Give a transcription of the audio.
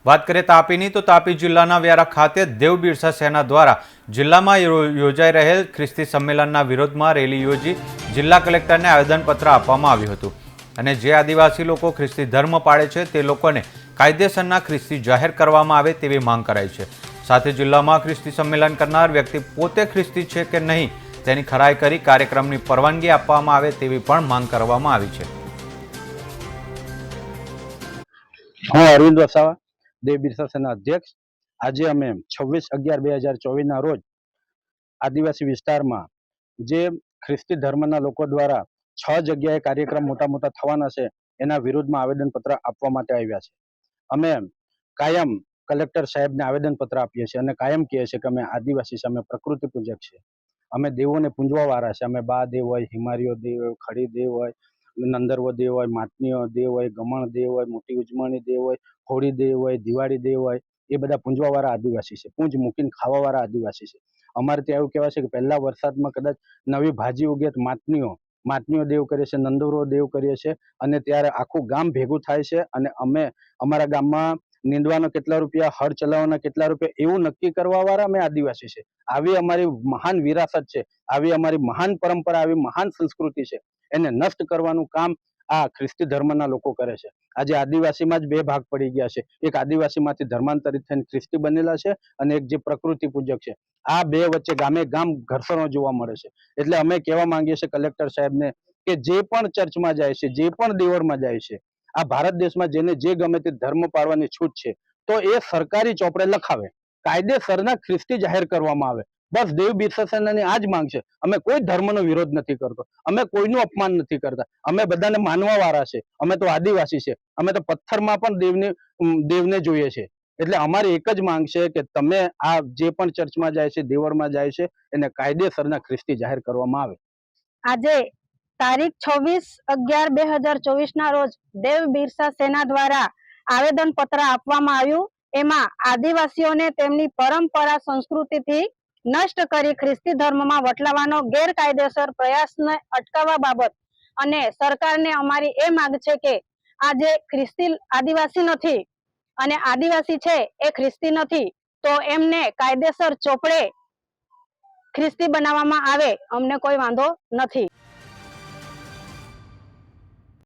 વાત કરીએ તાપીની તો તાપી જિલ્લાના વ્યારા ખાતે દેવ બિરસા સેના દ્વારા જિલ્લામાં યોજાઈ રહેલ ખ્રિસ્તી સંમેલનના વિરોધમાં રેલી યોજી જિલ્લા કલેક્ટરને આવેદનપત્ર આપવામાં આવ્યું હતું અને જે આદિવાસી લોકો ખ્રિસ્તી ધર્મ પાળે છે તે લોકોને કાયદેસરના ખ્રિસ્તી જાહેર કરવામાં આવે તેવી માંગ કરાઈ છે। સાથે જિલ્લામાં ખ્રિસ્તી સંમેલન કરનાર વ્યક્તિ પોતે ખ્રિસ્તી છે કે નહીં તેની ખરાઈ કરી કાર્યક્રમની પરવાનગી આપવામાં આવે તેવી પણ માંગ કરવામાં આવી છે। હું અરવિંદ વસાવા, દેવ બિરસા સેના અધ્યક્ષ। આજે અમે 26/11/2024 ના રોજ આદિવાસી વિસ્તારમાં જે ખ્રિસ્તી ધર્મના લોકો દ્વારા 6 જગ્યાએ કાર્યક્રમ મોટા થવાના છે એના વિરુદ્ધમાં આવેદનપત્ર આપવા માટે આવ્યા છે। અમે કાયમ કલેક્ટર સાહેબને આવેદનપત્ર આપીએ છીએ અને કાયમ કહીએ છીએ કે અમે આદિવાસી છે, અમે પ્રકૃતિ પૂજક છે, અમે દેવોને પૂંજવા વાળા છે। અમે બા દેવ હોય, હિમારીઓ દેવ હોય, ખડી દેવ હોય, નંદરવો દેવ હોય, માટનીઓ દેવ હોય, ગમણ દેવ હોય, મોટી ઉજમણી દેવ હોય, હોળી દેવ હોય, દિવાળી દેવ હોય, એ બધા પૂંજવા વાળા આદિવાસી છે, પૂંજ મૂકીને ખાવા વાળા આદિવાસી છે। અમારે ત્યાં એવું કહેવાય છે કે પહેલા વરસાદમાં કદાચ નવી ભાજી ઉગે તો માટનીઓ દેવ કરીએ છીએ, નંદુરો દેવ કરીએ છીએ અને ત્યારે આખું ગામ ભેગું થાય છે અને અમે અમારા ગામમાં નીંદવાના કેટલા રૂપિયા, હળ ચલાવવાના કેટલા રૂપિયા એવું નક્કી કરવા વાળા અમે આદિવાસી છે। આવી અમારી મહાન વિરાસત છે, આવી અમારી મહાન પરંપરા, આવી મહાન સંસ્કૃતિ છે, એને નષ્ટ કરવાનું કામ આ ખ્રિસ્તી ધર્મના લોકો કરે છે। આજે આદિવાસીમાં જ બે ભાગ પડી ગયા છે, એક આદિવાસીમાંથી ધર્માંતરિત થઈને ખ્રિસ્તી બનેલા છે અને એક જે પ્રકૃતિ પૂજક છે। આ બે વચ્ચે ગામે ગામ ઘર્ષણો જોવા મળે છે। એટલે અમે કહેવા માંગીએ છીએ કલેક્ટર સાહેબને કે જે પણ ચર્ચમાં જાય છે, જે પણ દેવળમાં જાય છે, આ ભારત દેશમાં જેને જે ગમે તે ધર્મ પાળવાની છૂટ છે, તો એ સરકારી ચોપડે લખાવે, કાયદેસરના ખ્રિસ્તી જાહેર કરવામાં આવે। બસ દેવ બિરસા સેનાની આ જ માંગ છે। અમે કોઈ ધર્મનો વિરોધ નથી કરતો, અમે કોઈનું અપમાન નથી કરતા, અમે બધાને માનવા વાળા છે, અમે તો આદિવાસી છે, અમે તો પથ્થરમાં પણ દેવને જોઈએ છે। એટલે અમારી એક જ માંગ છે કે તમે આ જે પણ ચર્ચમાં જાય છે, દેવળમાં જાય છે, એને કાયદેસરના ખ્રિસ્તી જાહેર કરવામાં આવે। આજે તારીખ 26/11/2024 ના રોજ દેવ બિરસા સેના દ્વારા આવેદન પત્ર આપવામાં આવ્યું। એમાં આદિવાસીઓને તેમની પરંપરા સંસ્કૃતિથી નષ્ટ કરી ખ્રિસ્તી ધર્મમાં વટલાવવાનો ગેરકાયદેસર પ્રયાસને અટકાવવા બાબત અને સરકારને અમારી એ માંગ છે કે આ જે ખ્રિસ્તી આદિવાસી નથી અને આદિવાસી છે એ ખ્રિસ્તી નથી, તો એમને કાયદેસર ચોપડે ખ્રિસ્તી બનાવવામાં આવે, અમને કોઈ વાંધો નથી।